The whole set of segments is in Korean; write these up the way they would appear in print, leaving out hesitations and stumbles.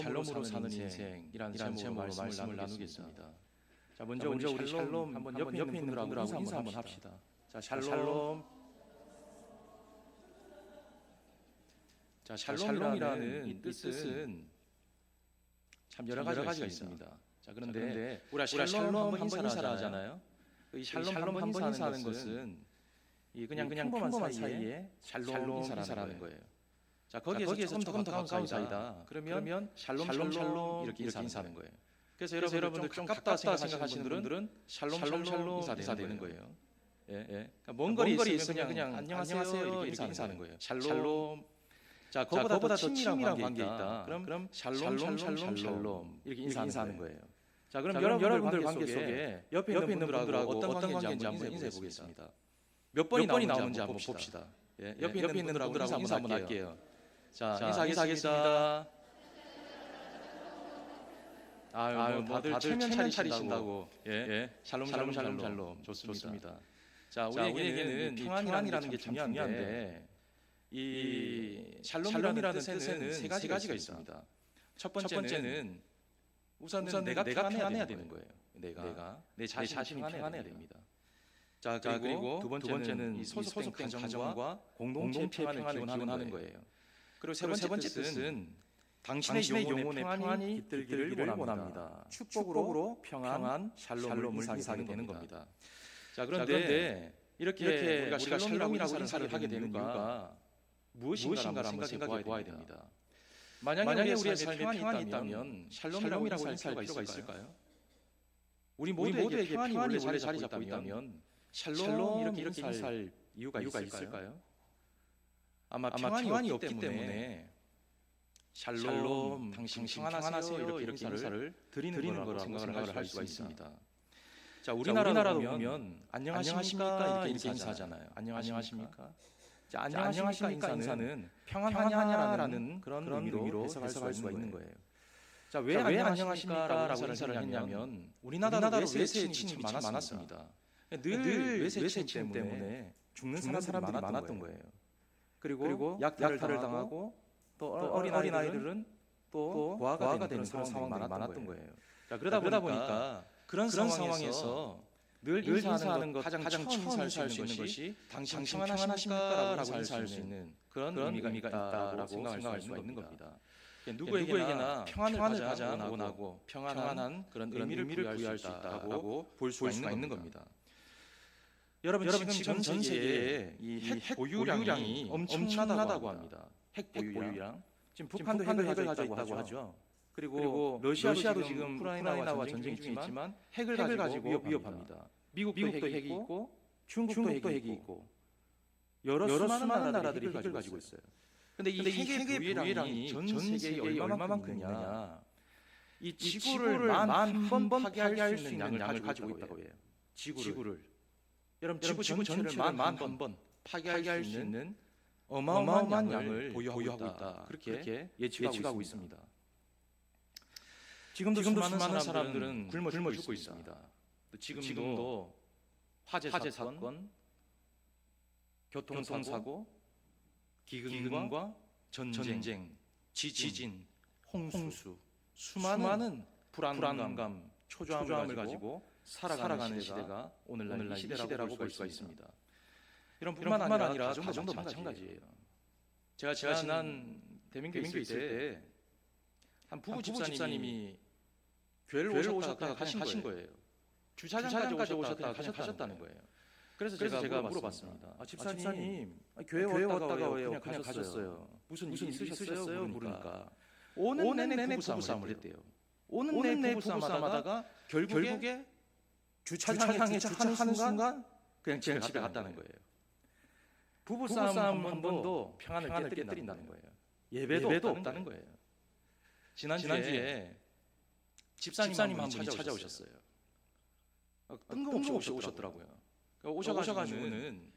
샬롬으로 사는 인생이라는 제목으로 말씀을 나누겠습니다. 자, 먼저 우리 샬롬 한번 옆에 있는 분들하고 인사 한번 합시다. 자, 샬롬. 자, 샬롬이라는 이 뜻은 참 여러 가지가 있습니다. 자, 그런데 우리가 샬롬 한번 인사를 하잖아요. 이 샬롬 한번 인사하는 것은 그냥 평범한 사이에 샬롬 인사라는 거예요. 자, 거기에서 조금 더 가까운 사이다. 그러면 샬롬 이렇게 인사하는 거예요. 그래서 여러분들 좀 가깝다 생각하시는 분들은 샬롬 인사되는 거예요. 예. 그러니까 먼 거리 있으면 그냥 안녕하세요 이렇게 인사하는 거예요. 샬롬. 자, 그거보다 더 친밀한 관계 있다. 그럼 샬롬 이렇게 인사하는 거예요. 자, 그럼 여러분들 관계 속에 옆에 있는 분들하고 어떤 관계인지 한번 인사해 보겠습니다. 몇 번이 나오는지 한번 봅시다. 예, 옆에 있는 분들하고 인사 한번 할게요. 자, 인사하겠습니다. 다들 체면 차리신다고. 예. 샬롬. 좋습니다. 자, 우리에게는 평안이라는 게 참 중요한데 이 샬롬이라는 뜻에는 세 가지가 있습니다. 첫 번째는 우선은 내가 평안해야 되는 거예요. 내가 내 자신이 평안해야 됩니다. 자, 그리고 두 번째는 이 소속된 가정과 공동체 평안을 기원하는 거예요. 그리고 세 번째 뜻은 당신의 영혼의 평안이 깃들기를 원합니다. 축복으로 평안, 샬롬을 인사하게 되는 겁니다. 자, 그런데 이렇게 우리가 샬롬이라고 인사를 하게 되는 이유가 무엇인가를 한번 생각해 보아야 됩니다. 만약에 우리의 삶에 평안이 있다면 샬롬이라고 인사할 필요가 있을까요? 우리 모두에게 평안이 원래 자리 잡고 있다면 샬롬 이렇게 인사할 이유가 있을까요? 아마 평안이 없기 때문에 샬롬, 당신 평안하세요 이렇게 인사를 드리는 거라고 생각을 할 수가 있습니다. 자, 우리나라도 보면 안녕하십니까 이렇게 인사하잖아요. 안녕하십니까? 자, 안녕하십니까 인사는 평안하냐라는 그런 의미로 해석할 수가 있는 거예요. 자, 왜 안녕하십니까라고 인사를 했냐면 우리나라도 외세 침입이 많았습니다. 늘 외세 침입 때문에 죽는 사람들이 많았던 거예요. 그리고 약탈을 당하고 또 어린아이들은 또 고아가 되는 그런 상황들이 많았던 거예요. 자, 그러다 보니까 그런 상황에서 늘 인사하는 것 가장 처음 인사할 수 있는 것이 당신 평안하십니까? 라고 인사할 수 있는 그런 의미가 있다라고 생각할 수가 있는 겁니다. 누구에게나 평안을 가장 원하고 평안한 그런 의미를 부여할 수 있다고 볼 수가 있는 겁니다. 여러분 지금 전 세계에 이 핵 보유량이 엄청나다고 합니다. 핵 보유량. 지금 북한도 핵을 가지고 있다고 하죠. 그리고 러시아도 지금 우크라이나와 전쟁 중에 있지만 핵을 가지고 위협합니다. 미국도 핵이 있고 중국도 핵이 있고 여러 수많은 나라들이 핵을 가지고 있어요. 그런데 이 핵의 보유량이 전 세계에 얼마만큼 있느냐? 이 지구를 만 한 번 파괴할 수 있는 양을 가지고 있다고 해요. 지구를. 여러분 지구 전체를 만 한 번 파괴할 수 있는 어마어마한 양을 보유하고 있다. 그렇게 예측하고 있습니다. 지금도 수많은 사람들은 굶어 죽고 있습니다. 지금도 화재 사건, 교통사고, 기근과 전쟁, 지진, 홍수, 수많은 불안감, 초조함을 가지고 살아가는 시대가 오늘날 이 시대라고 볼 수가 있습니다. 이런 뿐만 아니라 가정도 마찬가지예요. 제가 지난 대민교회 있을 때 한 부부 집사님이 교회를 오셨다가 가신 거예요. 주차장까지 오셨다가 가셨다는 거예요. 그래서 제가 물어봤습니다. 집사님, 교회 왔다가 왜 그냥 가셨어요? 무슨 일 있으셨어요? 그러니까 오는 내내 부부싸움을 했대요. 오는 내내 부부싸움하다가 결국에 주차장에 주차하는 순간 그냥 집에 갔다는 거예요. 부부싸움 한 번도 평안을 깨뜨린다는 거예요. 예배도 없다는 거예요. 지난주에 집사님 한 분이 찾아오셨어요. 뜬금없이 오셨더라고요. 오셔가지고는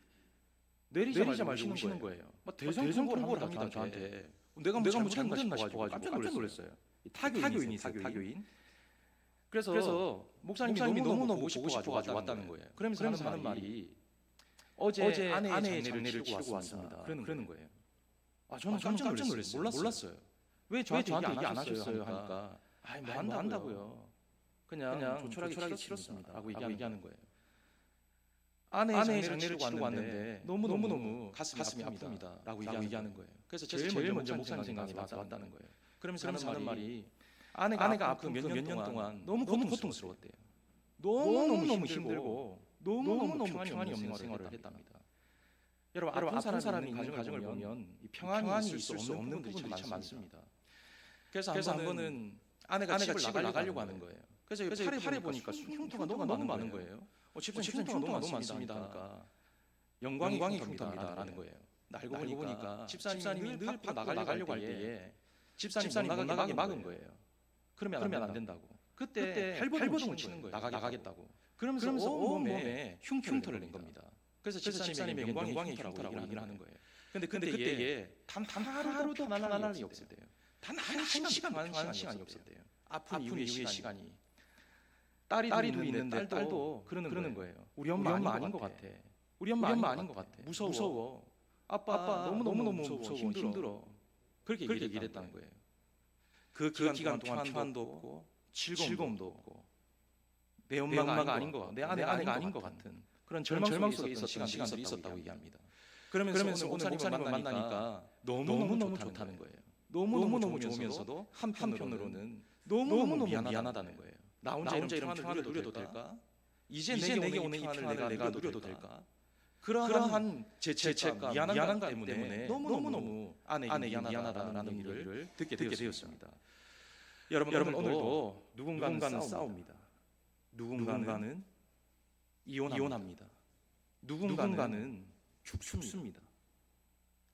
내리자마자 오시는 거예요. 대성통보를 합니다 저한테. 내가 뭐 잘못했나 싶어가지고 깜짝 놀랐어요. 타교인이 있어요. 타교인. 그래서 목사님이 너무너무 보고 싶어가지고 왔다는 거예요. 그러면서 하는 말이 어제 아내의 장례를 치르고 왔습니다. 그러는 거예요. 저는 깜짝 놀랐어요. 왜 저한테 얘기 안 하셨어요 하니까 아이 뭐 한다고요. 그냥 조촐하게 치렀습니다라고 얘기하는 거예요. 아내의 장례를 치르고 왔는데 너무너무 가슴이 아픕니다라고 얘기하는 거예요. 그래서 제일 먼저 목사님 생각이 나왔다는 거예요. 그러면서 하는 말이 아내가 아픈 몇 년 동안 너무 고통스러웠대요. 너무너무 힘들고 너무너무 평안이 없는 생활을 했답니다. 여러분 아픈 사람이 있는 가정을 보면 이 평안이 있을 수 없는 부분들이 참 많습니다. 그래서 한 번은 아내가 집을 나가려고 하는 거예요. 그래서 팔에 보니까 흉터가 너무 많은 거예요. 집사님 흉터가 너무 많습니다 하니까 영광이 흉터입니다라는 거예요. 알고 보니까 집사님이 늘 밖으로 나가려고 할 때에 집사님 못 나가게 막은 거예요. 그러면 안 된다고. 그때 발버둥을 치는 거예요. 나가겠다고. 그러면서 온몸에 흉터를 낸 겁니다. 그래서 집사님의 영광의 흉터라고 얘기를 하는 거예요. 근데 그때에 단 하루도 편안한 날이 없었대요. 단 한 시간 편안한 시간이 없었대요. 아픈 이후의 시간이. 딸이 있는데 딸도 그러는 거예요. 우리 엄마 아닌 것 같아. 우리 엄마 아닌 것 같아. 무서워. 아빠 너무 무서워. 힘들어. 그렇게 얘기를 했다는 거예요. 그 기간 동안 평안도 없고 즐거움도 없고 내 엄마가 아닌 것 같고 내 아내가 아닌 것 같은 그런 절망 속에 있었던 시간들이 있었다고 얘기합니다. 그러면서 오늘 목사님을 만나니까 너무너무 좋다는 거예요. 너무너무 좋으면서도 한편으로는 너무너무 미안하다는 거예요. 나 혼자 이런 평안을 누려도 될까? 이제 내게 오는 이 평안을 내가 누려도 될까? 그러한 죄책과 미안함 때문에 너무너무 아내에게 미안하다는 얘기를 듣게 되었습니다. 여러분 오늘도 누군가는 싸웁니다. 누군가는 이혼합니다. 누군가는 죽습니다.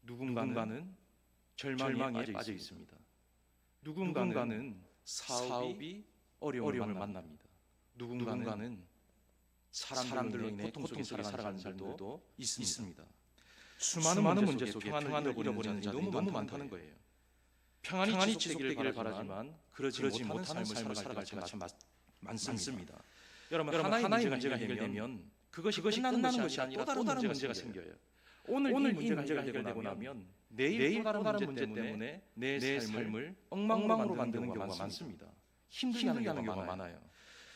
누군가는 절망에 빠져 있습니다. 누군가는 사업이 어려움을 만납니다. 누군가는 사람들로 인해 고통 속에 살아가는 사람들도 있습니다. 수많은 문제 속에 평안을 잃어버리는 자들이 너무 많다는 거예요. 평안이 지속되기를 바라지만 그러지 못하는 삶을 살아갈 때가 참 많습니다. 여러분 하나의 문제가 해결되면 그것이 끝나는 것이 아니라 또 다른 문제가 생겨요. 오늘 이 문제가 해결되고 나면 내일 또 다른 문제 때문에 내 삶을 엉망으로 만드는 경우가 많습니다. 힘들게 하는 경우가 많아요.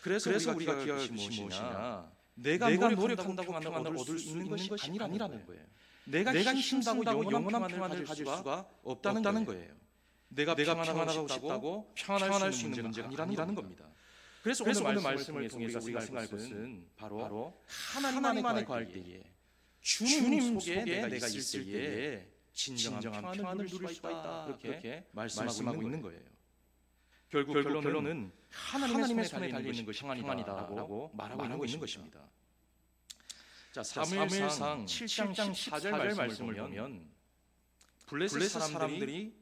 그래서 우리가 기억할 것이 무엇이냐? 내가 노력한다고 평안을 얻을 수 있는 것이 아니라는 거예요. 내가 힘쓴다고 영원한 평안을 가질 수가 없다는 거예요. 내가 평안하고 싶다고 평안할 수 있는 문제가 아니라는 겁니다. 그래서 오늘 말씀을 통해서 우리가 생각할 것은 바로 하나님 안에 거할 때에 주님 속에 내가 있을 때에 진정한 평안을 누릴 수가 있다. 그렇게 말씀하고 있는 거예요. 결국 결론은 하나님의 손에 달려있는 것이 평안이다라고 말하고 있는 것입니다. 자, 사무엘상 7장 4절 말씀을 보면 블레셋 사람들이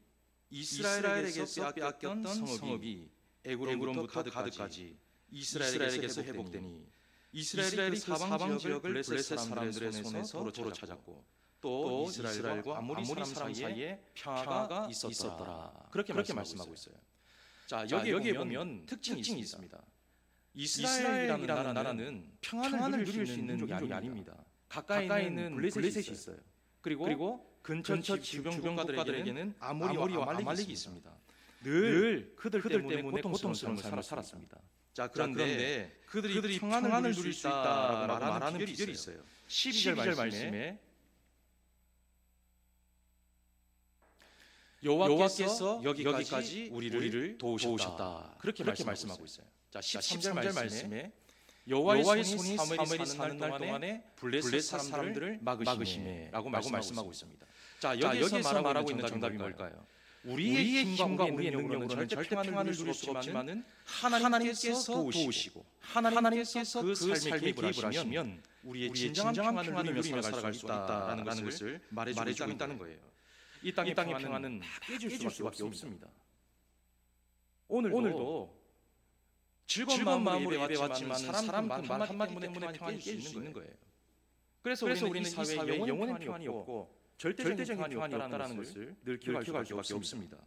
이스라엘에게서 빼앗겼던 성읍이 에그론부터 가드까지 이스라엘에게서 회복되니 이스라엘이 그 사방 지역을 블레셋 사람들의 손에서 도로 찾았고 또 이스라엘과 아모리 사람 사이에 평화가 있었더라. 그렇게 말씀하고 있어요. 자, 여기에 보면 특징이 있습니다. 이스라엘이라는 나라는 평안을 누릴 수 있는 민족이 아닙니다. 가까이 있는 블레셋이 있어요. 그리고 근처 주변 국가들에게는 아모리와 아말렉이 있습니다. 늘 그들 때문에 고통스러운 삶을 살았습니다. 자, 그런데 그들이 평안을 누릴 수 있다라고 말하는 비결이 있어요. 12절 말씀에 여호와께서 여기까지 우리를 도우셨다. 그렇게 말씀하고 있어요. 자, 13절 말씀에 여호와의 손이 사무엘이 사는 날 동안에 블레셋 사람들을 막으시매라고 말씀하고 있습니다. 자, 여기서 말하고 있는 정답이 뭘까요? 우리의 힘과 우리의 능력으로는 절대 평안을 누릴 수 없지만은 하나님께서 도우시고 하나님께서 그 삶에 개입을 하시면 우리의 진정한 평안을 누리며 살아갈 수 있다라는 것을 말해주고 있다는 거예요. 이 땅의 평안은 깨질 수밖에 없습니다. 오늘도 즐거운 마음으로 예배왔지만 사람 한마디 때문에 평안이 깨질 수 있는 거예요. 그래서 우리는 이 사회에 영원한 평안이 없고 절대적인 평안이 없다는 것을 늘 기억할 수밖에 없습니다.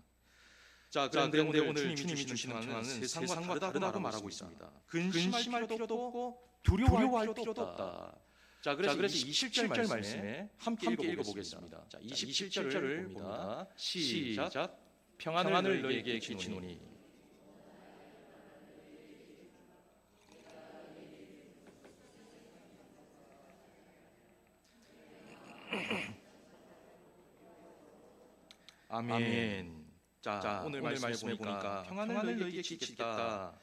자, 그런데 오늘 주님이 주시는 평안은 세상과 다르다고 말하고 있습니다. 근심할 필요도 없고 두려워할 필요도 없다. 자, 그래서 27절 말씀에 함께 읽어보겠습니다. 자, 27절을 봅니다. 시작. 평안을 너희에게 끼치노니. 아멘. 자, 오늘 말씀해 보니까 평안을 너희에게 끼치겠다.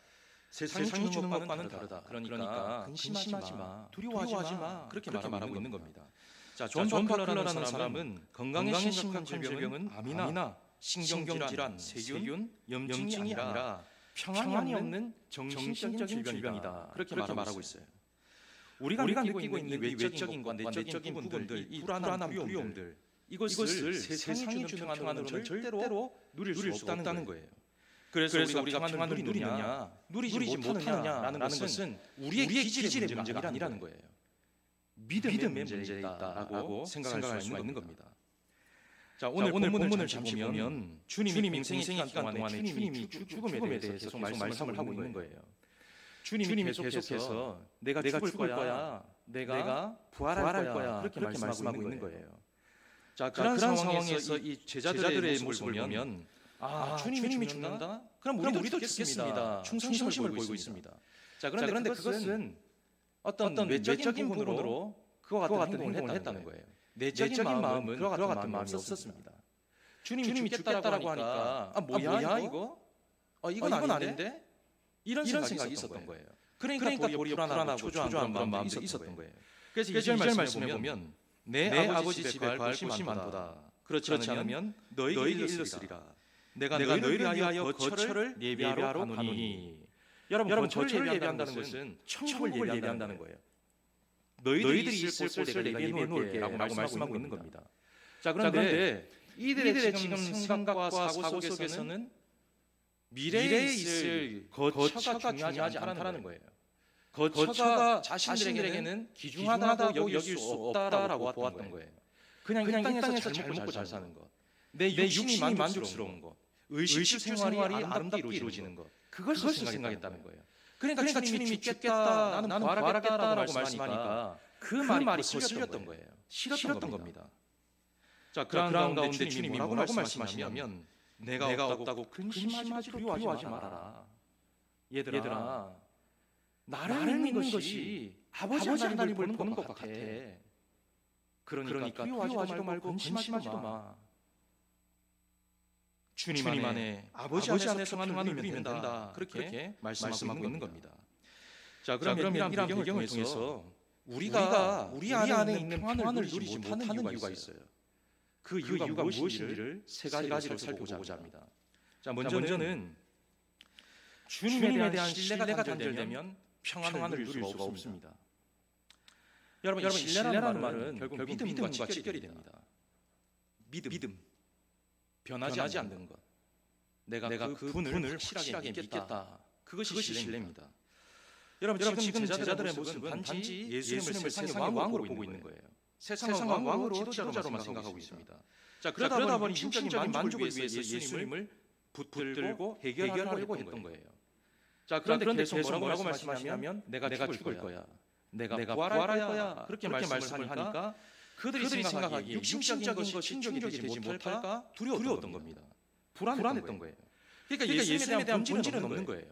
세상이 주는 것과는 다르다. 그러니까 근심하지 마, 두려워하지 마. 그렇게 말하고 있는 겁니다. 자, 존 바클러라는 사람은 건강에 심각한 질병은 암이나 신경질환, 세균, 염증이 아니라 평안이 없는 정신적인 질병이다. 그렇게 말하고 있어요. 우리가 느끼고 있는 외적인과 내적인 부분들, 이 불안한 두려움들, 이것을 세상이 주는 평안으로는 절대로 누릴 수 없다는 거예요. 그래서 우리가 평안을 누리느냐, 누리지 못하느냐라는 것은 우리의 기질의 문제가 아니라는 거예요. 믿음의 문제에 있다라고 생각할 수가 있는 겁니다. 자, 오늘 본문을 잠시 보면 주님이 인생의 기간 동안에 주님이 죽음에 대해서 계속 말씀을 하고 있는 거예요. 주님이 계속해서 내가 죽을 거야, 내가 부활할 거야, 그렇게 말씀하고 있는 거예요. 자, 그런 상황에서 이 제자들의 모습을 보면 주님이 죽는다? 그럼 우리도 죽겠습니다. 충성심을 보이고 있습니다. 자, 그런데 그것은 어떤 외적인 부분으로 그와 같은 행동을 했다는 거예요. 내적인 마음은 그와 같은 마음이 없었습니다. 주님이 죽겠다라고 하니까 뭐야 이거? 이건 아닌데? 이런 생각이 있었던 거예요. 그러니까 도리어 불안하고 초조한 그런 마음들이 있었던 거예요. 그래서 2절 말씀에 보면 내 아버지 집에 구할 곳이 많도다. 그렇지 않으면 너희에게 일렀으리라. 내가 너희를 위하여 거처를 예비하러 가노니. 여러분, 거처를 예비한다는 것은 천국을 예비한다는 거예요. 너희들이 있을 곳을 내가 예비해 놓을게 라고 말씀하고 있는 겁니다. 자, 그런데 이들의 지금 생각과 사고 속에서는 미래에 있을 거처가 중요하지 않다는 거예요. 거처가 자신들에게는 귀중하다고 여길 수 없다라고 보았던 거예요. 그냥 이 땅에서 잘 먹고 잘 사는 것, 내 육신이 만족스러운 것, 의식주 생활이 아름답게 이루어지는 것, 그것을 생각했다는 거예요. 그러니까 주님이 죽겠다, 나는 부활하겠다라고 말씀하니까 그 말이 거슬렸던 거예요. 싫었던 겁니다. 자, 그런 가운데 주님이 뭐라고 말씀하시냐면 내가 없다고 근심하지 두려워하지 말아라. 얘들아, 나를 믿는 것이 아버지 하나님을 보는 것 같아. 그러니까 두려워하지도 말고 근심하지도 마. 주님 안에 아버지 안에서 평안을 누리면 된다. 그렇게 말씀하고 있는 겁니다. 자, 그러면 이런 배경을 통해서 우리가 우리 안에 있는 평안을 누리지 못하는 이유가 있어요. 그 이유가 무엇인지를 세 가지로 살펴보고자 합니다. 자, 먼저는 주님에 대한 신뢰가 단절되면 평안을 누릴 수가 없습니다. 여러분, 신뢰라는 말은 결국 믿음과 직결이 됩니다. 믿음. 변하지 않는 것. 내가 그 분을 확실하게 믿겠다. 그것이 신뢰입니다. 여러분, 지금 제자들의 모습은 단지 예수님을 세상의 왕으로 보고 있는 거예요. 세상은 왕으로 지도자로만 생각하고 있습니다. 자, 그러다 보니 육신적인 만족을 위해서 예수님을 붙들고 해결하려고 했던 거예요. 자, 그런데 계속 뭐라고 말씀하시냐면 내가 죽을 거야. 내가 부활할 거야. 그렇게 말씀을 하니까 그들이 생각하기에 육신적인 것이 충족이 되지 못할까 두려웠던 겁니다. 불안했던 거예요. 그러니까 예수님에 대한 본질은 없는 거예요.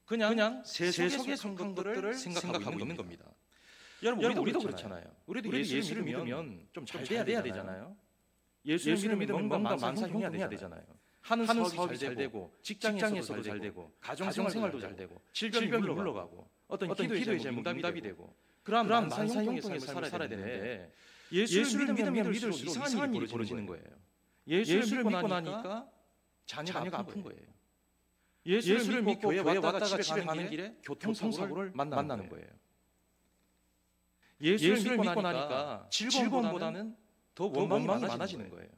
그냥 세속의 속한 것들을 생각하고 있는 겁니다. 여러분, 우리도 그렇잖아요. 우리도 예수를 믿으면 좀 잘 돼야 되잖아요. 예수를 믿으면 뭔가 만사형통해야 되잖아요. 하는 사업이 잘 되고, 직장에서도 잘 되고, 가정생활도 잘 되고, 질병이 물러가고, 어떤 기도의 제목 응답이 되고, 그런 만사형통의 삶을 살아야 되는데 예수를 믿으면 믿을수록 이상한 일이 벌어지는 거예요. 예수를 믿고 나니까 자녀가 아픈 거예요. 예수를 믿고 교회 왔다가 집에 가는 길에 교통사고를 만나는 거예요. 예수를 믿고 나니까 즐거움보다는 더 원망이 많아지는 거예요.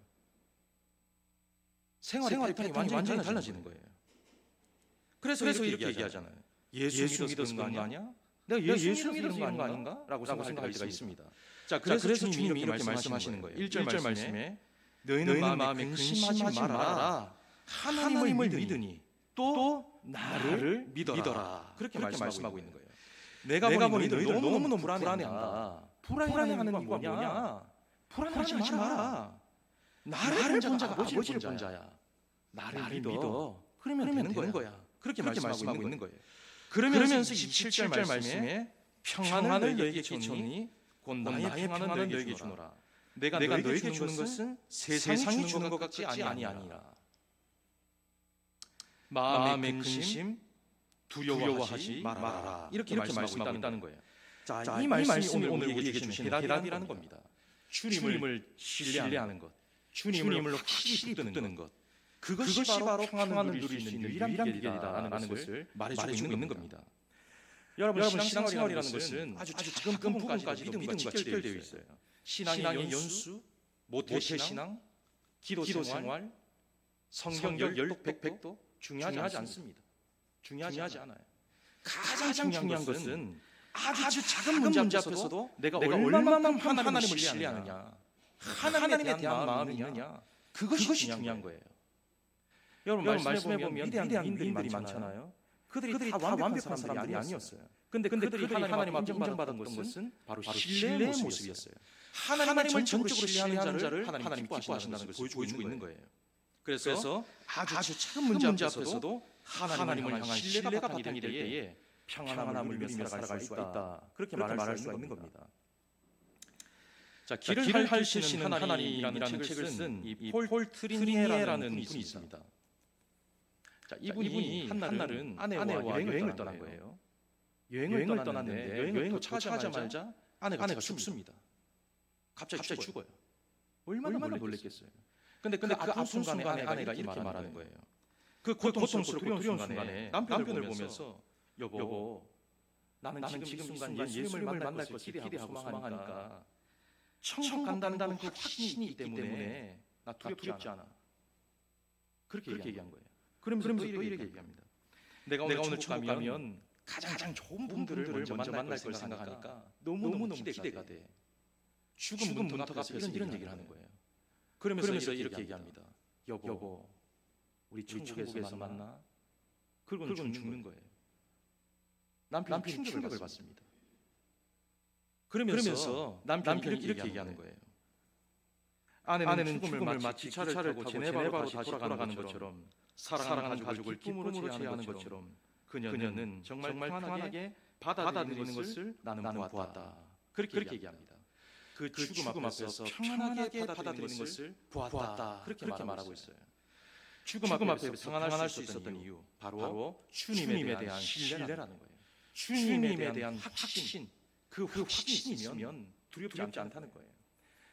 생활 패턴이 완전히 달라지는 거예요. 그래서 이렇게 얘기하잖아요. 예수 믿어서 그런 거 아니야? 내가 예수 믿어서 이런 거 아닌가? 라고 생각할 때가 있습니다. 자, 그래서 주님이 이렇게 말씀하시는 거예요. 1절 말씀에 너희는 마음에 근심하지 말아라. 하나님을 믿으니 또 나를 믿어라. 그렇게 말씀하고 있는 거예요. 내가 보니 너희들 너무너무 불안해한다. 불안해하는 이유가 뭐냐? 불안하지 마라. 나를 본 자가 아버지를 본 자야. 나를 믿어. 그러면 되는 거야. 그렇게 말씀하고 있는 거예요. 그러면서 27절 말씀에 평안을 너에게 끼쳤니 곧 나의 평안을 너에게 주노라. 내가 너에게 주는 것은 세상이 주는 것 같지 아니하니라. 마음의 근심 두려워하지 말아라. 이렇게 말씀하고 있다는 거예요. 자, 이 말씀이 오늘 우리에게 주신 해답이라는 겁니다. 주님을 신뢰하는 것, 주님을 확실히 붙드는 것, 그것이 바로 평안을 누릴 수 있는 유일한 길이라는 것을 말해주고 있는 겁니다. 여러분 신앙생활이라는 것은 아주 작은 부분까지 믿음과 직결되어 있어요. 신앙의 연수, 모태신앙, 기도생활, 성경 열독백도 중요하지 않습니다. 중요하지 않아요. 가장 중요한 것은 아주 작은 문제 앞에서도 내가 얼마만큼 하나님을 신뢰하느냐, 하나님에 대한 마음이 있느냐, 그것이 중요한 거예요. 여러분 말씀해 보면 위대한 인들이 많잖아요. 그들이 다 완벽한 사람들이 아니었어요. 근데 그들이 하나님 앞에 인정받았던 것은 바로 신뢰의 모습이었어요. 하나님을 전적으로 신뢰하는 자를 하나님이 기뻐하신다는 것을 보여주고 있는 거예요. 그래서 아주 작은 문제 앞에서도 하나님을 향한 신뢰가 바탕이 될 때에 평안함을 누리며 살아갈 수 있다. 그렇게 말할 수가 있는 겁니다. 자, 길을 하시는 하나님이라는 책을 쓴 폴 트리니에라는 분이 있습니다. 자, 이분이 한날은 아내와 여행을 떠난 거예요. 여행을 떠났는데 여행을 도착하자마자 아내가 죽습니다. 갑자기 죽어요. 얼마나 놀랬겠어요. 근데 그 아픈 순간에 아내가 이렇게 말하는 거예요. 그 고통스럽고 두려운 순간에 남편을 보면서 여보, 나는 지금 이 순간 예수님을 만날 것을 기대하고 소망하니까 천국 간다는 그 확신이 있기 때문에 나 두렵지 않아. 그렇게 얘기한 거예요. 그러면서 또 이렇게 얘기합니다. 내가 오늘 천국 가면 가장 좋은 분들을 먼저 만날 걸 생각하니까 너무너무 기대가 돼. 죽음 문 앞에서 이런 얘기를 하는 거예요. 그러면서 이렇게 얘기합니다. 여보, 우리 천국에서 만나? 그건 죽는 거예요. 남편이 충격을 받습니다. 그러면서 남편이 이렇게 얘기하는 거예요. 아내는 죽음을 마치 기차를 타고 제네바로 다시 돌아가는 것처럼 사랑하는 가족을 기쁨으로 제하는 것처럼 그녀는 정말 평안하게 받아들이는 것을 나는 보았다. 그렇게 얘기합니다. 그 죽음 앞에서 평안하게 받아들이는 것을 보았다. 그렇게 말하고 있어요. 죽음 앞에서 평안할 수 있었던 이유 바로 주님에 대한 신뢰라는 거예요. 주님에 대한 확신, 그 확신이 있으면 두렵지 않다는 거예요.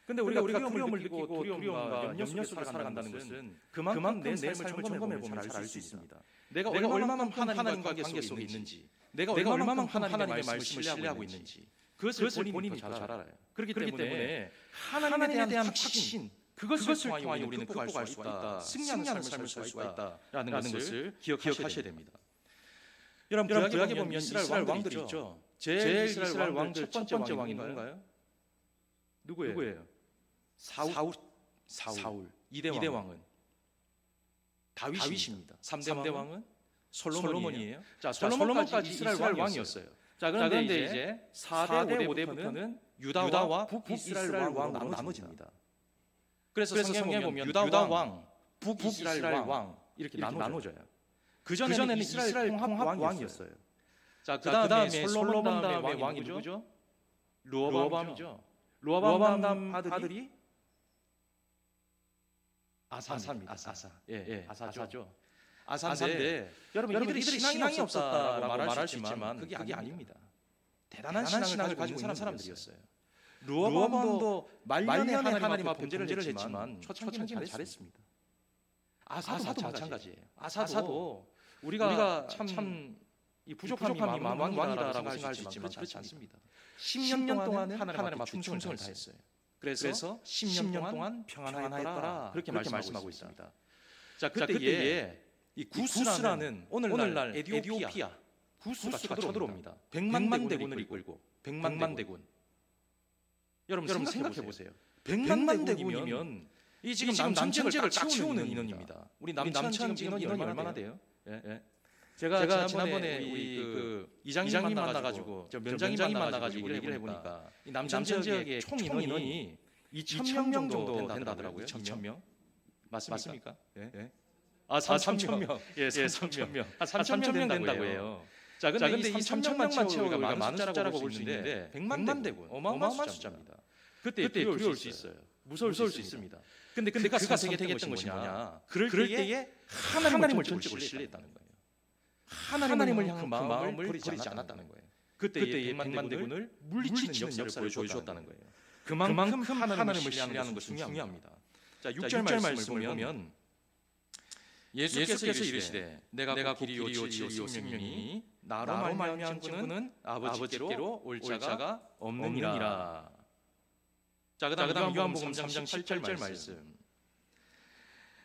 근데 우리가 두려움을 느끼고 두려움과 염려 속에 살아간다는 것은 그만큼 내 삶을 점검해 보면 잘 알 수 있습니다. 내가 얼마만큼 하나님과 관계 속에 있는지, 내가 얼마만큼 하나님의 말씀을 신뢰하고 있는지 그것을 본인이 잘 알아요. 그렇기 때문에 하나님에 대한 확신, 그것을 통하여 우리는 극복할 수 있다, 승리하는 삶을 살 수가 있다라는 것을 기억하셔야 됩니다. 여러분 구약에 보면 이스라엘 왕들이 있죠. 제일 이스라엘 왕들 첫 번째 왕이 누군가요? 누구예요? 사울. 2대 왕은 다윗입니다. 3대 왕은 솔로몬이에요. 자, 솔로몬까지 이스라엘 왕이었어요. 자, 그런데 이제 4대 5대부터는 유다와 북이스라엘 왕으로 나눠집니다. 그래서 성경에 보면 유다 왕, 북이스라엘 왕 이렇게 나눠져요. 그전에는 이스라엘 통합 왕이었어요. 자, 그다음에 솔로몬 다음에 왕이 누구죠? 르호보암이죠. 르호보암 다음 아들이 아사입니다. 아사죠. 아사인데 여러분 이들이 신앙이 없었다라고 말할 수 있지만 그게 아닙니다. 대단한 신앙을 가지고 있는 사람들이었어요. 르호보암도 말년에 하나님 앞에 범죄를 했지만 초창기는 잘했습니다. 아사도 마찬가지예요. 아사도 우리가 참 이 부족함이 많은 왕이다라고 생각할 수 있지만 그렇지 않습니다. 10년 동안은 하나님 앞에 충성을 다했어요. 그래서 10년 동안 평안하였더라 그렇게 말씀하고 있습니다. 자, 그때에 이 구스라는 오늘날 에티오피아 구스가 쳐들어옵니다. 100만 대군을 이끌고 100만 대군. 여러분 생각해 보세요. 100만 대군이면 이 지금 남천지역을 딱 채우는 인원입니다. 우리 남천 지금 인원이 얼마나 돼요? 예. 제가 지난번에 우리 그 이장님 만나가지고 면장님 만나가지고 얘기를 해보니까 이 남천 지역의 총 인원이 2,000명 정도 된다더라고요. 2,000명 맞습니까? 예. 3,000명. 예, 3,000명. 3,000명 된다고 해요. 자, 근데 이 3,000명만 채우기가 많은 숫자라고 볼 수 있는데 100만 대군 어마어마한 숫자입니다. 그때 두려울 수 있어요. 무서울 수 있습니다. 근데 그가 선택했던 것이 뭐냐? 그럴 때에 하나님을 전적으로 신뢰했다는 거예요. 하나님을 향한 그 마음을 버리지 않았다는 거예요. 그때 100만 대군을 물리치는 역사를 보여주었다는 거예요. 그만큼 하나님을 신뢰하는 것은 중요합니다. 자, 6절 말씀을 보면 예수께서 이르시되 내가 길이요 진리요 생명이니 나로 말미암은 친구는 아버지께로 올 자가 없느니라. 자, 그다음 요한복음 3장 7절 말씀.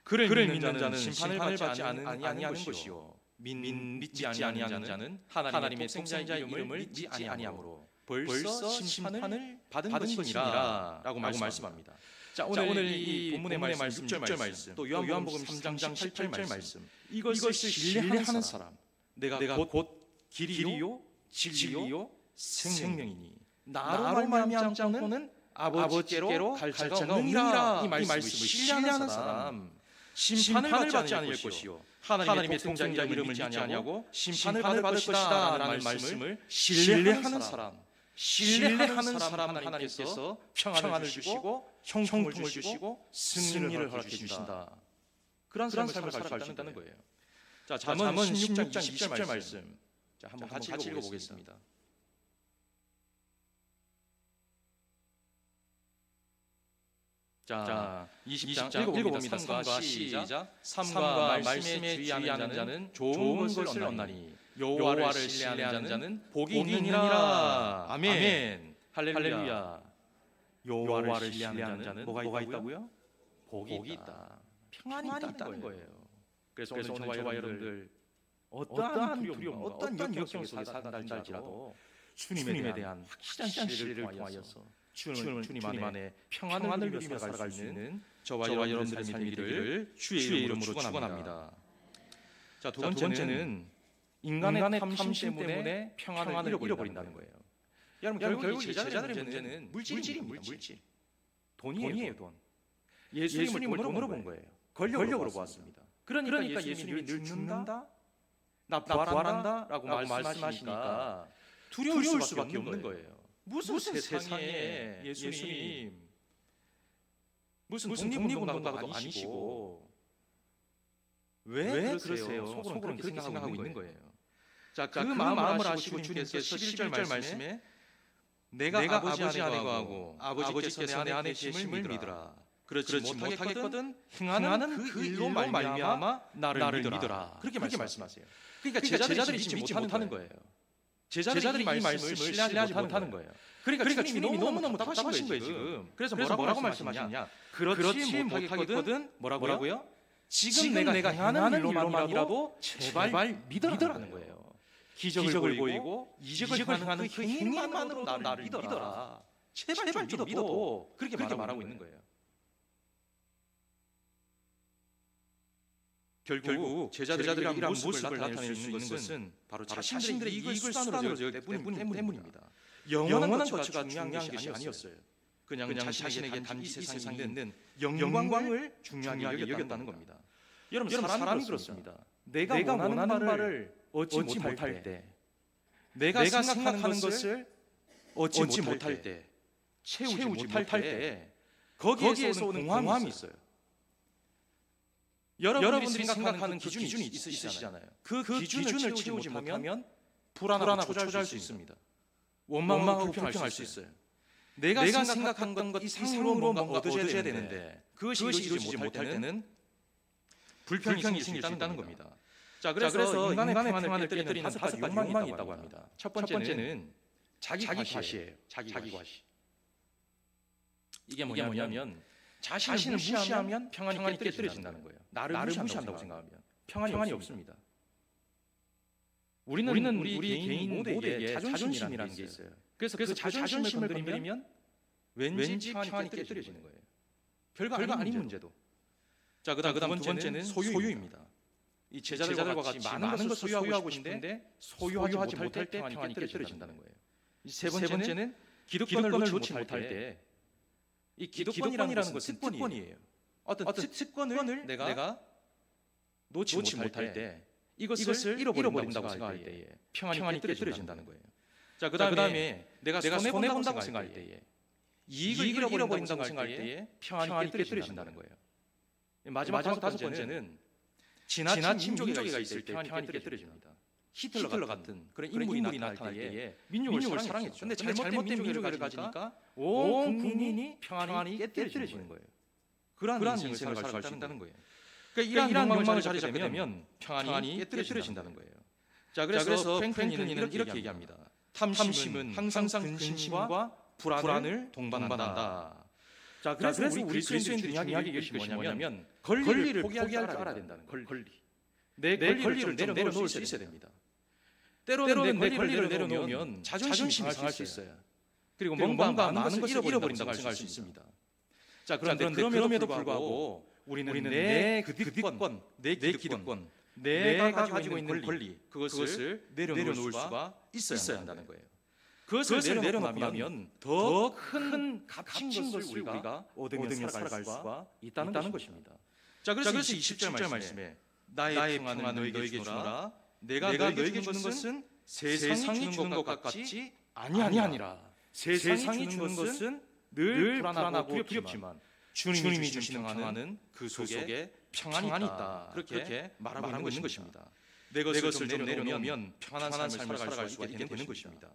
그를 믿는 자는 심판을 받지 아니하는 것이요 믿지 아니하는 자는 하나님의 독생자의 이름을 믿지 아니하므로 벌써 심판을 받은 것이니라 라고 말씀합니다. 자, 오늘 이 본문의 말씀 6절 말씀 또 요한복음 3장 7절 말씀 이것을 신뢰하는 사람 내가 곧 길이요 진리요 생명이니 나로 말미암지 않고는 아버지께로 갈 자가 없느니라. 이 말씀을 신뢰하는 사람 심판을 받지 않을 것이요 하나님의 독생자 이름을 믿지 아니하고 심판을 받을 것이다 라는 말씀을 신뢰하는 사람 하나님께서 평안을 주시고 형통을 주시고 승리를 허락해 주신다. 그런 삶을 살 수 있다는 거예요. 자, 잠언 16장 20절 말씀. 자, 한번 같이 읽어보겠습니다. 자, 20장 읽어봅니다. 삼가 시작. 삼가 말씀에 주의하는 자는 좋은 것을 얻나니 여호와를 신뢰하는 자는 복이 있느니라. 아멘. 할렐루야. 여호와를 신뢰하는 자는 뭐가 있다고요? 복이 있다. 평안이 있다는 거예요. 그래서 오늘 저와 여러분들 어떠한 두려움, 어떠한 역경 속에 살아갈지라도 주님에 대한 확실한 신뢰를 통하여서 주님 안에 평안을 누리며 살아갈 수 있는 저와 여러분들의 삶이 되기를 주의 이름으로 축원합니다. 자, 두 번째는 인간의 탐심 때문에 평안을 잃어버린다는 거예요. 여러분 결국 제자들의 문제는 물질입니다. 물질. 돈이에요, 돈. 예수님을 돈으로 본 거예요. 권력으로 보았습니다. 그러니까 예수님이 늘 죽는다, 나 부활한다 라고 말씀하시니까 두려울 수밖에 없는 거예요. 무슨 세상에 예수님 무슨 독립운동가도 아니시고 왜 그러세요? 속으로는 그렇게 생각하고 있는 거예요. 자, 그 마음을 아시고 주님께서 11절 말씀에 내가 아버지 안에 거하고 아버지께서 내 안에 계심을 믿으라. 그렇지 못하겠거든 행하는 그 일로 말미암아 나를 믿으라. 그렇게 말씀하세요. 그러니까 제자들이 믿지 못하는 거예요. 제자들이 이 말씀을 신뢰하지 못하는 거예요. 그러니까 주님이 너무너무 답답하신 거예요 지금. 그래서 뭐라고 말씀하시냐? 그렇지 못하겠거든 뭐라고요? 지금 내가 행하는 일로만이라도 제발 믿으라는 거예요. 기적을 보이고 이적을 행하는 그 행위만으로 나를 믿어라. 제발 좀 믿어도 그렇게 말하고 있는 거예요. 결국 제자들이 이런 모습을 나타낼 수 있는 것은 바로 자신들의 이익을 수단으로 여겼기 때문입니다. 영원한 가치가 중요한 것이 아니었어요. 그냥 자신에게 단지 이 세상에 있는 영광을 중요하게 여겼다는 겁니다. 여러분 사람이 그렇습니다. 내가 원하는 바를 얻지 못할 때, 내가 생각하는 것을 얻지 못할 때, 채우지 못할 때 거기에서 오는 공허함이 있어요. 여러분들이 생각하는 기준이 있으시잖아요. 그 기준을 채우지 못하면 불안하고 초조할 수 있습니다. 원망하고 불평할 수 있어요. 내가 생각한 것 이상으로 뭔가 얻어져야 되는데 그것이 이루어지지 못할 때는 불평이 생길 수 있다는 겁니다. 자, 그래서 인간의 평안을 깨뜨리는 다섯 가지 욕망이 있다고 합니다. 첫 번째는 자기 과시예요. 자기 과시. 이게 뭐냐면 자신을 무시하면 평안이 깨뜨려진다는 거예요. 나를 무시한다고 생각하면 평안이 없습니다. 우리는 우리 개인 모두에게 자존심이라는 게 있어요. 그래서 그 자존심을 건드리면 왠지 평안이 깨뜨려지는 거예요. 별거 아닌 문제도. 자, 그다음 두 번째는 소유입니다. 이 제자들과 같이 많은 것을 소유하고 싶은데 소유하지 못할 때 평안이 깨뜨려진다는 거예요. 세 번째는 기득권을 놓지 못할 때 이 기득권이라는 것은 특권이에요. 어떤 특권을 내가 놓지 못할 때 이것을 잃어버린다고 생각할 때에 평안이 깨뜨려진다는 거예요. 자, 그다음에 내가 손해 본다고 생각할 때에 이익을 잃어버린다고 생각할 때에 평안이 깨뜨려진다는 거예요. 마지막 다섯 번째는 지나친 민족애가 있을 때 평안이 깨뜨려집니다. 히틀러 같은 그런 인물이 나타날 때에 민족을 사랑했죠. 근데 잘못된 민족애를 가지니까 온 국민이 평안이 깨뜨려지는 거예요. 그러한 인생을 살 수 있다는 거예요. 그러니까 이러한 욕망을 자리 잡게 되면 평안이 깨뜨려진다는 거예요. 자, 그래서 프랭클린은 이렇게 얘기합니다. 탐심은 항상 근심과 불안을 동반한다. 자, 그래서 우리 그리스도인들이 중요하게 여길 것이 뭐냐면 권리를 포기할 줄 알아야 된다는 거예요. 내 권리를 좀 내려놓을 수 있어야 됩니다. 때로는 내 권리를 내려놓으면 자존심이 상할 수 있어요. 그리고 뭔가 많은 것을 잃어버린다고 생각할 수 있습니다. 자, 그럼에도 불구하고 우리는 내 기득권, 내 기득권, 내가 가지고 있는 권리, 그것을 내려놓을 수가 있어야 한다는 거예요. 그것을 내려놓고 나면 더 큰 값진 것을 우리가 얻으며 살아갈 수가 있다는 것입니다. 자, 그래서 27절 말씀에 나의 평안을 너에게 주노라. 내가 너에게 주는 것은 세상이 주는 것 같지 아니하니라. 세상이 주는 것은 늘 불안하고 두렵지만 주님이 주시는 평안은 그 속에 평안이 있다. 그렇게 말하고 있는 것입니다. 내 것을 좀 내려놓으면 평안한 삶을 살아갈 수가 있게 되는 것입니다.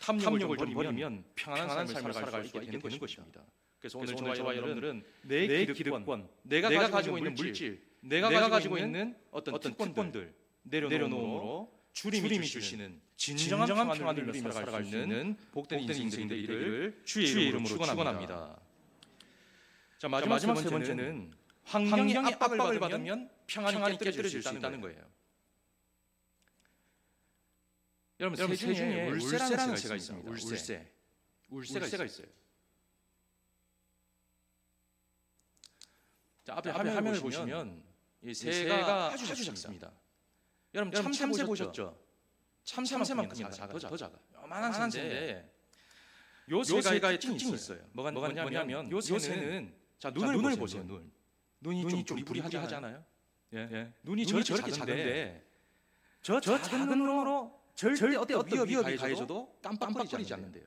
탐욕을 좀 버리면 평안한 삶을 살아갈 수가 있게 되는 것입니다. 그래서 오늘 저와 여러분들은 내 기득권, 내가 가지고 있는 물질, 내가 가지고 있는 어떤 특권들 내려놓음으로 주님이 주시는 진정한 평안을 누리며 살아갈 수 있는 복된 인생들이 되기를 주의 이름으로 축원합니다. 자, 마지막 세 번째는 환경의 압박을 받으면 평안이 깨뜨려질 수 있다는 거예요. 여러분, 새 중에 울세라는 새가 있습니다. 울세가 있어요. 자, 앞에 화면을 보시면 이 새가 아주 작습니다. 여러분, 참새 보셨죠? 참새만큼이나 더 작아. 요만한 새인데 요 새가 특징이 있어요. 뭐냐면 요 새는 자, 눈을 보세요. 눈이 좀 부리부리하잖아요. 예. 눈이 저렇게 작은데 저 작은 눈으로 절대 어떤 위협이 가해져도 깜빡거리지 않는데요.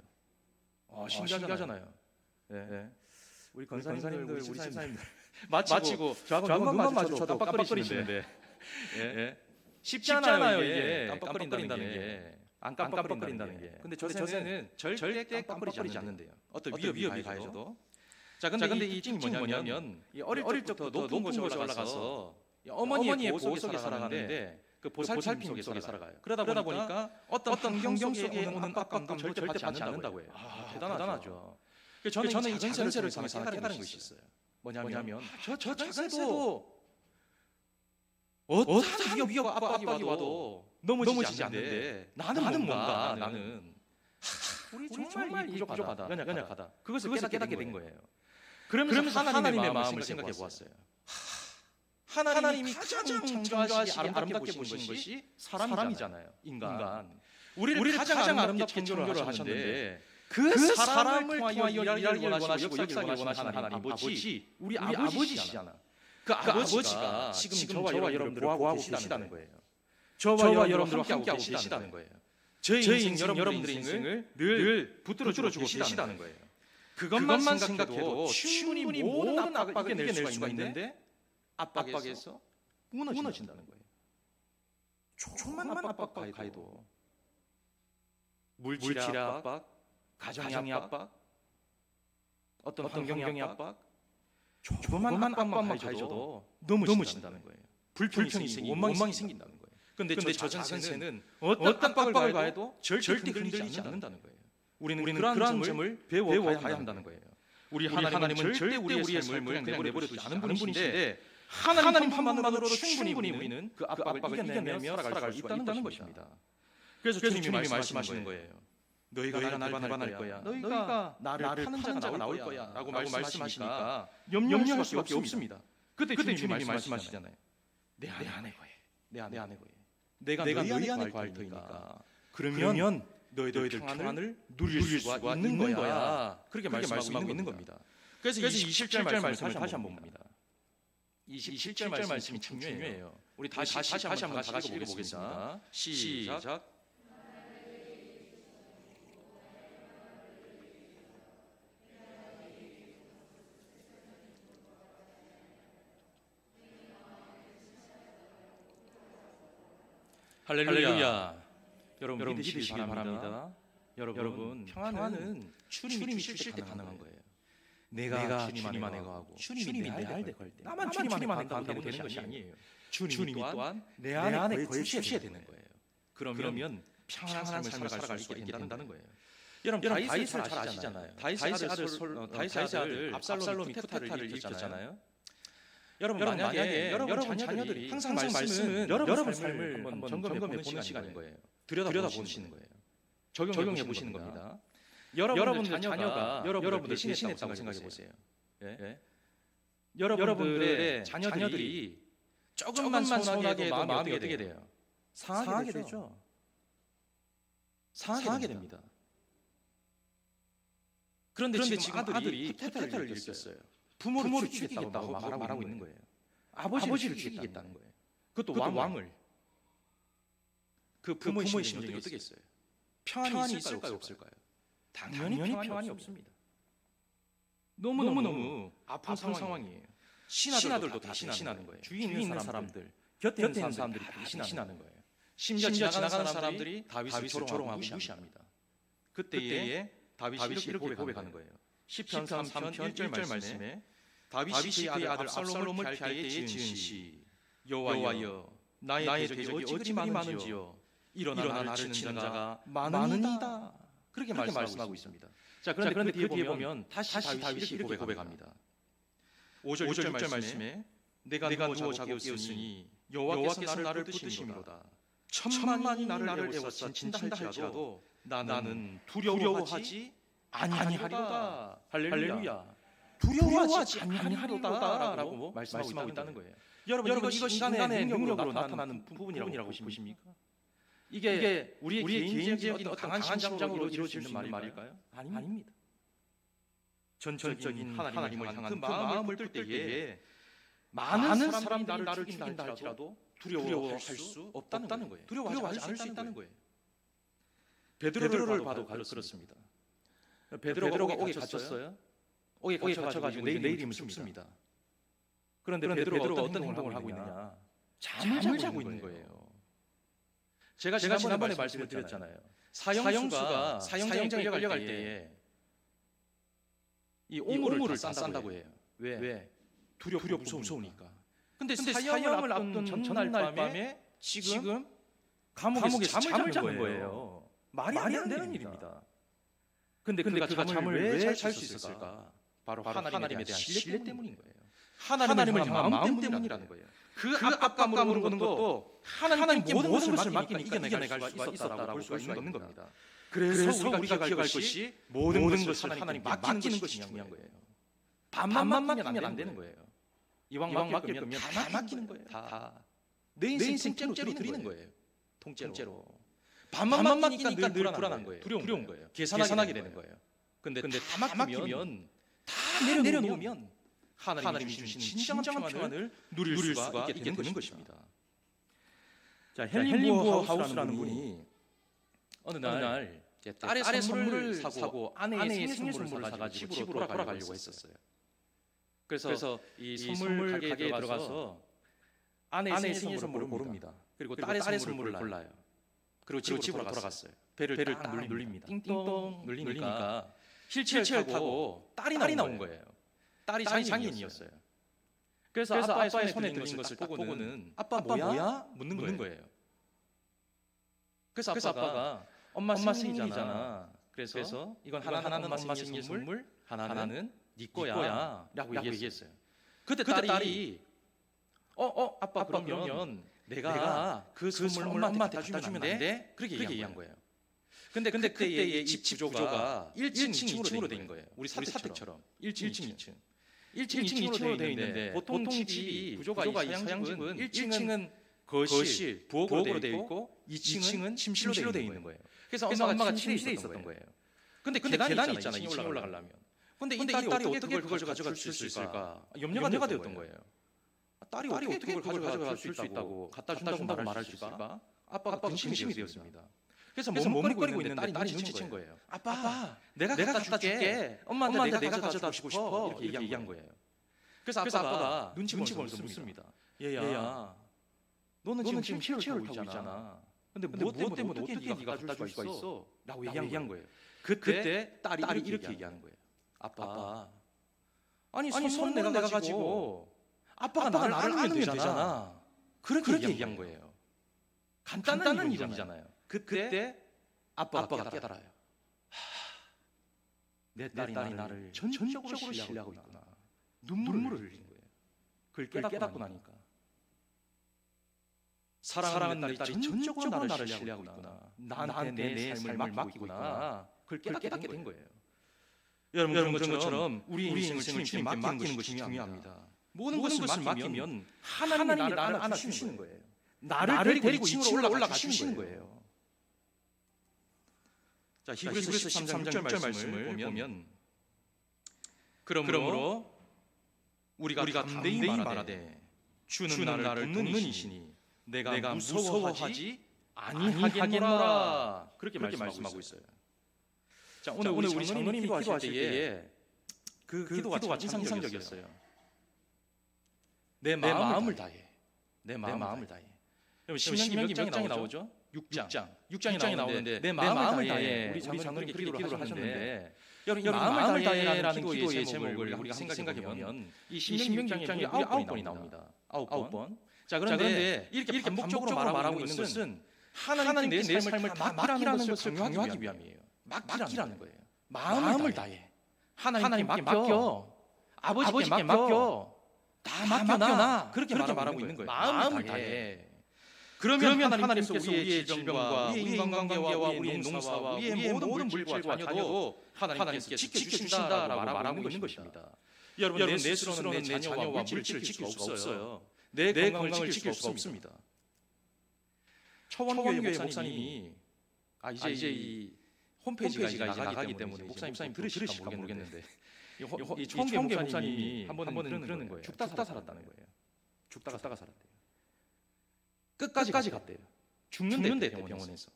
신기하잖아요. 예. 우리 권사님들, 우리 집사님들 마치고 저하고 눈만 마주쳐도 깜빡거리시는데 예. 쉽지 않아요, 이게 깜빡거린다는 게. 안 깜빡거린다는 게. 근데 저 새는 절대 깜빡거리지 않는데요. 어떤 위협이 가해져도. 자, 근데 이 특징이 뭐냐면 어릴 적부터 높은 곳에 올라가서 어머니의 보호 속에 살아가는데 그 보살핌 속에 살아가요. 그러다 보니까 어떤 환경 속에 오는 압박감도 절대 받지 않는다고 해요. 대단하죠. 저는 이 작은 새를 통해서 깨달은 것이 있어요. 뭐냐면 저 작은 새도 어떤 위협과 압박이 와도 넘어지지 않는데 나는 뭔가 우리 정말 부족하다, 연약하다. 그것을 깨닫게 된 거예요. 그러면서 하나님의 마음을 생각해 보았어요. 하나님이 가장 창조하시기 아름답게 보신 것이 사람이잖아요. 인간. 우리를 가장 아름답게 창조를 하셨는데 그 사람을 통하여 일하기를 원하시고 역사하기를 원하시는 하나님 아버지, 우리 아버지시잖아. 그 아버지가 지금 저와 여러분들을 보호하고 계시다는 거예요. 저와 여러분들과 함께하고 계시다는 거예요. 저희 인생, 여러분들의 인생을 늘 붙들어주고 계시다는 거예요. 그것만 생각해도 충분히 모든 압박을 이겨낼 수가 있는데 압박에서 무너진다는 거예요. 조금만 압박 가해도 물질의 압박, 가정의 압박, 어떤 환경의 압박, 조금만 압박만 가해줘도 넘어진다는 거예요. 불편이 생기고 원망이 생긴다는 거예요. 그런데 저 작은 새는 어떤 압박을 가해도 절대 흔들리지 않는다는 거예요. 우리는 그러한 점을 배워가야 한다는 거예요. 우리 하나님은 절대 우리의 삶을 그냥 내버려두지 않은 분이신데 하나님 한 분만으로도 충분히 우리는 그 압박을 이겨내며 살아갈 수 있다는 것입니다. 그래서 주님이 말씀하시는 거예요. 너희가 나를 배반할 거야. 너희가 나를 파는 자가 나올 거야. 라고 말씀하시니까 염려할 수밖에 없습니다. 그때 주님이 말씀하시잖아요. 내 안에 거해. 내 안에 거해. 내가 너희 안에 거할 테니까. 그러면 너희들 평안을 누릴 수가 있는 거야. 그렇게 말씀하고 있는 겁니다. 그래서 27절 말씀을 다시 한번 봅니다. 27절 말씀이 참 중요해요. 우리 다시 한번 다 같이 읽어보겠습니다. 시작. 할렐루야. 여러분 믿으시기 바랍니다. 여러분 평안은 주님이 주실 때 가능한 거예요. 내가 주님 안에 거하고 주님이 내 안에 거할 때 나만 주님 안에 거한다고 되는 것이 아니에요. 주님이 또한 내 안에 거주셔야 되는 거예요. 그러면 평안한 삶을 살아갈 수 있게 된다는 거예요. 여러분 다윗을 잘 아시잖아요. 다윗의 아들 압살롬이 쿠데타를 일으켰잖아요. 여러분 만약에 여러분 자녀들이 항상 말씀은 여러분 삶을 한번 점검해 보는 시간인 거예요. 들여다 보시는 거예요. 적용해 보시는 겁니다. 여러분들 자녀가 여러분을 배신했다고 생각해 보세요. 예? 여러분들의 자녀들이 조금만 서운하게 해도 마음이 어떻게 돼요? 상하게 되죠. 상하게 됩니다. 그런데 지금 아들이 쿠데타를 일으켰어요. 부모를 죽이겠다고 말하고 있는 거예요. 아버지를 죽이겠다는 거예요. 그것도 왕을. 그 부모의 심정이 어떻게 했어요? 평안이 있을까요? 없을까요? 당연히 평안이 없습니다. 너무너무 아픈 상황이에요. 신하들도 다 배신하는 거예요. 주위에 있는 사람들, 곁에 있는 사람들이 다 배신하는 거예요. 심지어 지나가는 사람들이 다윗을 조롱하고 무시합니다. 그때에 다윗이 이렇게 고백하는 거예요. 시편 3편 1절 말씀에 다윗이 그의 아들 압살롬을 피할 때에 지은 시 여호와여 나의 대적이 어찌 그리 많은지요 일어나 나를 치는 자가 많으니이다. 그렇게 말씀하고 있습니다. 자, 그런데 그 뒤에 보면 다시 다윗이 이렇게 고백합니다. 5절 6절 말씀에 내가 누워 자고 깨었으니 여호와께서 나를 붙드심이로다. 천만이 나를 애워싸 친다 할지라도 나는 두려워하지 아니하리로다. 할렐루야. 두려워하지 아니하리로다라고 말씀하고 있다는 거예요. 여러분 이것이 인간의 능력으로 나타나는 부분이라고 보십니까? 이게 우리의 개인적인 어떤 강한 심장으로 이루어질 수 있는 말일까요? 아닙니다. 전적인 하나님을 향한 그 마음을 들 때에 많은 사람들이 나를 죽인다 할지라도 두려워할 수 없다는 거예요. 두려워하지 않을 수 있다는 거예요. 베드로를 봐도 그렇습니다. 베드로가 옥에 갇혔어요. 옥에 갇혀가지고 내일이면 죽습니다. 그런데 베드로가 어떤 행동을 하고 있느냐? 잠을 자고 있는 거예요. 제가 지난번에 말씀을 드렸잖아요. 사형수가 사형장에 끌려갈 때에 이 오물을 다 싼다고 해요. 왜? 두렵고 무서우니까. 근데 사형을 앞둔 전날 밤에 지금 감옥에 잠을 자는 거예요. 말이 안 되는 일입니다. 근데 그가 잠을 왜 잘 수 있었을까? 바로 하나님에 대한 신뢰 때문인 거예요. 하나님을 향한 마음 때문이라는 거예요. 그 압박감으로 오는 것도 하나님께 모든 것을 맡기니까 이겨내갈 수가 있었다라고 볼 수가 있는 겁니다. 그래서 우리가 기억할 것이 모든 것을 하나님께 맡기는 것이 중요한 거예요. 반만 맡기면 안 되는 거예요. 이왕 맡길 거면 다 맡기는 거예요. 다. 내 인생 통째로 드리는 거예요. 통째로. 반만 맡기니까 늘 불안한 거예요. 두려운 거예요. 계산하게 되는 거예요. 근데 다 맡기면 다 내려놓으면 하나님이 주신 진정한 평안을 누릴 수가 있게 되는 것입니다. 자, 헬린부어 하우스라는 분이 어느 날 딸의 선물을 사고 아내의 생일 선물을 사가지고 집으로 돌아가려고 했었어요. 그래서 이 선물 가게에 들어가서 아내의 생일 선물을 고릅니다. 그리고 딸의 선물을 골라요. 그리고 집으로 돌아갔어요. 배를 딱 눌립니다. 띵동 눌리니까 휠체어를 타고 딸이 나온 거예요. 딸이 장애인이었어요. 그래서 아빠의 손에 들린 것을 딱 보고는 아빠 뭐야? 묻는 거예요. 그래서 아빠가 엄마 생일이잖아. 그래서 이건 하나는 엄마 생일 선물, 하나는 네 거야 라고 얘기했어요. 그때 딸이 아빠 그러면 내가 그 선물 엄마한테 갖다 주면 안 돼? 그렇게 얘기한 거예요. 근데 그때의 집 구조가 1층, 2층으로 돼 있는 거예요. 우리 사택처럼 1층, 2층. 1층, 2층으로 되어 있는데 보통 집이 구조가 서양집은 1층은 거실, 부엌으로 되어 있고 2층은 침실로 되어 있는 거예요. 그래서 엄마가 침실에 있었던 거예요. 근데 계단이 있잖아요. 2층에 올라가려면. 근데 이 딸이 어떻게 그걸 가져갈 수 있을까? 염려가 되었던 거예요. 딸이 어떻게 그걸 가져가 줄 수 있다고 갖다 준다고 말할 수 있을까? 아빠가 근심이 되었습니다. 그래서 머뭇거리고 있는데 딸이 눈치챈 거예요. 아빠, 내가 갖다 줄게. 엄마한테 내가 가져다 주고 싶어. 이렇게 얘기한 거예요. 그래서 아빠가 눈치 보면서 묻습니다. 얘야, 너는 지금 휠체어를 타고 있잖아. 근데 무엇 때문에 어떻게 네가 갖다 줄 수가 있어? 라고 얘기한 거예요. 그때 딸이 이렇게 얘기하는 거예요. 아빠, 아니 선물은 내가 가지고 아빠가 나를 안으면 되잖아. 그렇게 얘기한 거예요. 간단한 이론이잖아요. 그때 아빠가 깨달아요. 내 딸이 나를 전적으로 신뢰하고 있구나. 눈물을 흘린 거예요. 그걸 깨닫고 나니까. 사랑하는 내 딸이 전적으로 나를 신뢰하고 있구나. 나한테 내 삶을 맡기고 있구나. 그걸 깨닫게 된 거예요. 여러분 그런 것처럼 우리 인생을 주님께 맡기는 것이 중요합니다. 모든 것을 맡기면 하나님이 나를 안아주시는 거예요. 나를 데리고 2층으로 올라가 주시는 거예요. 자, 히브리서 13장 6절 말씀을 보면 그러므로 우리가 담대히 말하되 주는 나를 돕는 이시니 내가 무서워하지 아니하겠노라. 그렇게 말씀하고 있어요. 자, 오늘 우리 장로님이 기도하실 때에 그 기도가 참 인상적이었어요. 내 마음을 다해. 내 마음을 다해. 신명기 몇 장이 나오죠? 6장이 나오는데 내 마음을 다해. 우리 장로님이 그렇게 기도를 하셨는데 여러분 마음을 다해라는 기도의 제목을 우리가 생각해 보면 이 신명기 6장이 9번이 나옵니다. 9번. 자, 그런데 이렇게 반복적으로 말하고 있는 것은 하나님께 내 삶을 다 맡기라는 것을 강요하기 위함이에요. 맡기라는 거예요. 마음을 다해. 하나님께 맡겨. 아버지께 맡겨. 다 맡겨놔. 그렇게 말하고 있는 거예요. 마음을 다해. 그러면 하나님께서 우리의 질병과 우리의 인간관계와 우리의 농사와 우리의 모든 물질과 자녀도 하나님께서 지켜주신다라고 말하고 있는 것입니다. 여러분 내 스스로는 내 자녀와 물질을 지킬 수가 없어요. 내 건강을 지킬 수가 없습니다. 초원교회 목사님이 이제 이 홈페이지가 이제 나가기 때문에 목사님 들으실까 모르겠는데 이 초원교회 목사님이 한 번은 그러는 거예요. 죽다 살았다는 거예요. 죽다가 살았대요. 끝까지 갔대요. 죽는데 병원에서.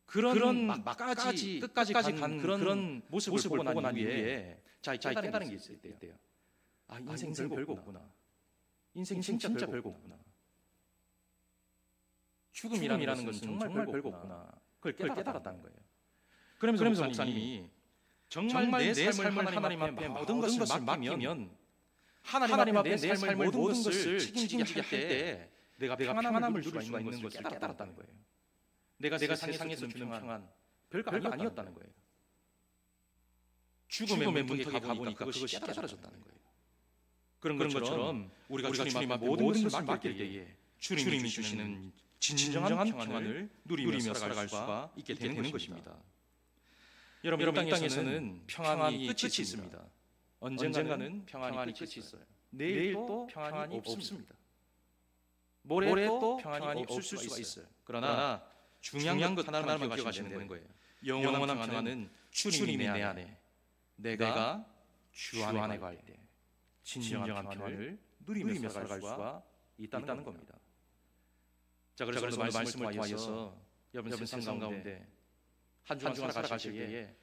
그런 끝까지 간 그런 모습을 보고 난 이후에 깨달은 게 있대요. 인생 별거 없구나. 인생 진짜 별거 없구나. 죽음이라는 것은 정말 별거 없구나. 그걸 깨달았다는 거예요. 그러면서 목사님이 정말 내 삶을 하나님 앞에 모든 것을 맡기면 하나님 앞에 내 삶을 모든 것을 책임지게 할 때 내가 평안함을 누릴 수가 있는 것을 깨달았다는 거예요. 내가 세상에서 주는 평안 별거 아니었다는 거예요. 죽음의 문턱에 가보니까 그것이 깨달아졌다는 거예요. 그런 것처럼 우리가 주님 앞에 모든 것을 맡길 때에 주님이 주시는 진정한 평안을 누리며 살아갈 수가 있게 되는 것입니다. 여러분 이 땅에서는 평안이 끝이 있습니다. 언젠가는 평안이 끝이 있어요. 내일 또 평안이 없습니다. 모레 또 평안이 없을 수가 있어요. 그러나 중요한 것 하나만 기억하시면 되는 거예요. 영원한 평안은 주님이 내 안에, 내가 주 안에 갈 때 진정한 평안을 누리며 살아갈 수가 있다는 겁니다. 자, 그래서 오늘 말씀을 통하여서 여러분 세상 가운데 한 주간 살아가실 때에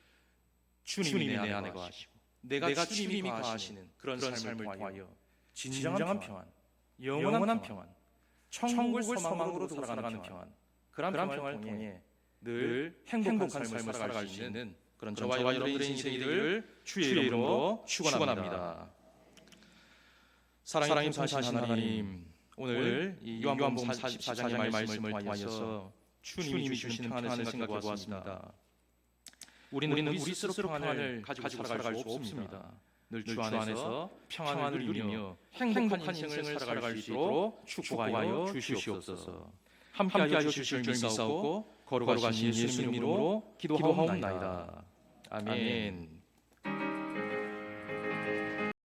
주님이 내 안에 거하시고 내가 주님이 거하시는 그런 삶을 통하여 진정한 평안, 영원한 평안, 천국을 소망으로 살아가는 평안, 그런 평안을 통해 늘 행복한 삶을 살아갈 수 있는 그런 저와 여러분들의 인생이 되기를 주의 이름으로 축원합니다. 사랑의 전사하신 하나님, 오늘 이 요한복음 44장의 말씀을 통하여서 주님이 주시는 평안을 생각해 보았습니다. 우리는 우리 스스로 평안을 가지고 살아갈 수 없습니다. 늘 주 안에서 평안을 누리며 행복한 인생을 살아갈 수 있도록 축복하여 주시옵소서. 함께하여 주실 줄 믿사옵고 거룩하신 예수님 이름으로 기도하옵나이다. 아멘.